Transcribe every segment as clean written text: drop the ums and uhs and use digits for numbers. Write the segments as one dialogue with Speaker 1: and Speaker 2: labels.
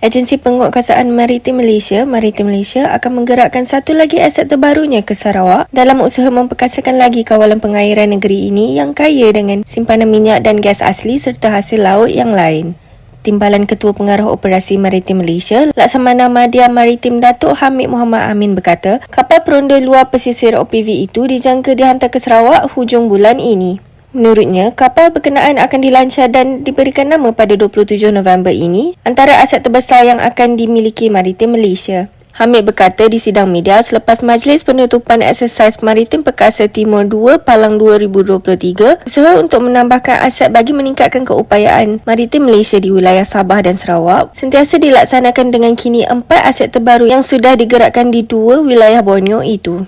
Speaker 1: Agensi Penguatkuasaan Maritim Malaysia, Maritim Malaysia akan menggerakkan satu lagi aset terbarunya ke Sarawak dalam usaha memperkasakan lagi kawalan pengairan negeri ini yang kaya dengan simpanan minyak dan gas asli serta hasil laut yang lain. Timbalan Ketua Pengarah Operasi Maritim Malaysia, Laksamana Madya Maritim Datuk Hamid Muhammad Amin berkata, kapal peronda luar pesisir OPV itu dijangka dihantar ke Sarawak hujung bulan ini. Menurutnya, kapal berkenaan akan dilancar dan diberikan nama pada 27 November ini antara aset terbesar yang akan dimiliki Maritim Malaysia. Hamid berkata di sidang media selepas Majlis Penutupan Eksersis Maritim Perkasa Timur 2 Palang 2023, usaha untuk menambahkan aset bagi meningkatkan keupayaan Maritim Malaysia di wilayah Sabah dan Sarawak sentiasa dilaksanakan dengan kini 4 aset terbaru yang sudah digerakkan di 2 wilayah Borneo itu.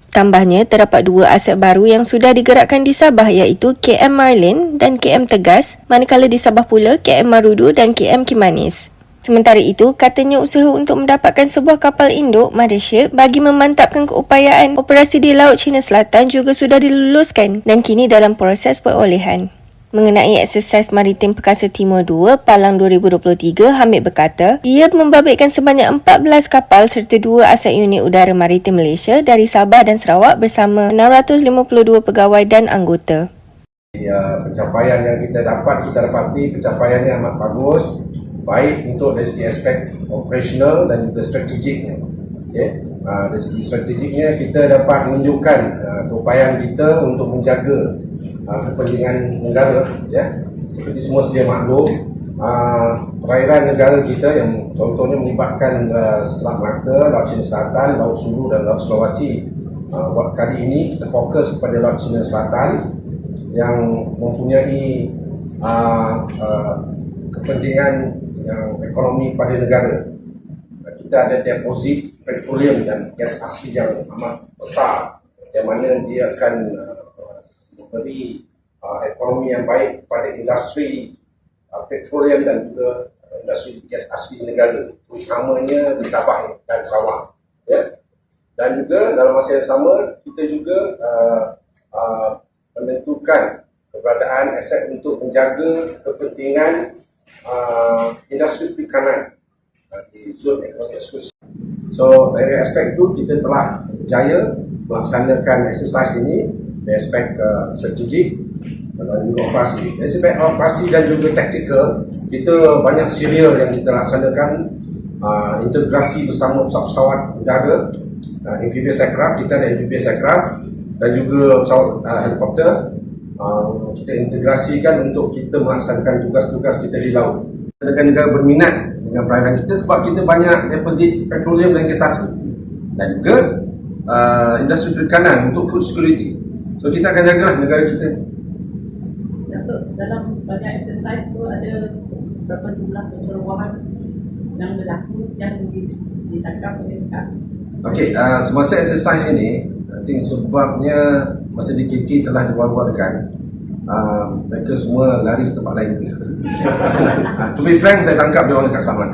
Speaker 1: Tambahnya, terdapat 2 aset baru yang sudah digerakkan di Sabah iaitu KM Marlin dan KM Tegas, manakala di Sabah pula KM Marudu dan KM Kimanis. Sementara itu, katanya usaha untuk mendapatkan sebuah kapal induk mothership bagi memantapkan keupayaan operasi di Laut Cina Selatan juga sudah diluluskan dan kini dalam proses perolehan. Mengenai Eksersis Maritim Perkasa Timur 2 Palang 2023, Hamid berkata, ia membabitkan sebanyak 14 kapal serta 2 aset unit udara Maritim Malaysia dari Sabah dan Sarawak bersama 652 pegawai dan anggota.
Speaker 2: Pencapaian yang kita dapati pencapaian yang amat bagus, baik untuk dari segi aspek operasional dan juga strategiknya. Dari segi strategiknya kita dapat menunjukkan keupayaan kita untuk menjaga kepentingan negara, seperti semua sedia maklum, perairan negara kita yang contohnya melibatkan Selat Melaka, Laut Cina Selatan, Laut Sulu dan Laut Sulawesi. Buat kali ini kita fokus kepada Laut Cina Selatan yang mempunyai kepentingan yang ekonomi pada negara. Kita ada deposit petroleum dan gas asli yang amat besar, yang mana dia akan memberi ekonomi yang baik kepada industri petroleum dan juga industri gas asli negara, terutamanya di Sabah dan Sarawak. Dan juga dalam masa yang sama kita juga menentukan keberadaan aset untuk menjaga kepentingan industri perikanan di zon ekonomi eksklusif. So dari aspek itu kita telah berjaya melaksanakan eksersis ini dari aspek strategik dan juga operasi. Dari aspek operasi dan juga taktikal, kita banyak serial yang kita laksanakan, integrasi bersama pesawat udara, amphibious aircraft, kita ada amphibious aircraft dan juga pesawat helikopter. Kita integrasikan untuk kita melaksanakan tugas-tugas kita di laut. Negara-negara berminat dengan perairan kita sebab kita banyak deposit petroleum dan gas asli dan juga industri perikanan untuk food security. So kita akan jagalah negara kita.
Speaker 3: Datuk, dalam sebanyak exercise tu ada berapa jumlah pencerobohan yang berlaku yang ditangkap oleh mereka?
Speaker 2: Okey, semasa exercise ini, I think sebabnya masa di KK telah dibuat-buatkan, mereka semua lari ke tempat lain. To be frank, saya tangkap dia orang dekat Sabah.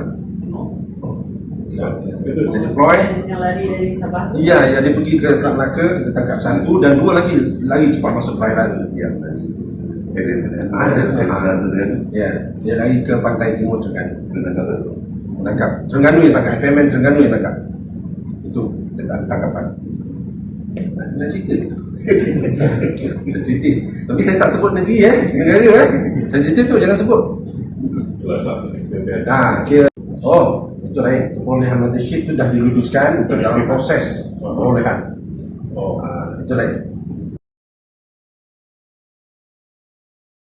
Speaker 2: Dia deploy.
Speaker 3: Yang lari dari Sabah tu?
Speaker 2: Ya, dia pergi ke Selat Melaka, kita tangkap 1 dan 2 lagi lari cepat masuk perairan. Ya, dia lari ke pantai timur Terengganu. Tangkap Terengganu yang tangkap, FMN Terengganu yang tangkap. Itu ada tangkapan. Sensitif. Sensitif. Tapi saya tak sebut negeri negara sensitif tu jangan sebut. Kira itu lain. Perolehan mothership tu dah diluluskan, itu dalam proses perolehan. Itu lain.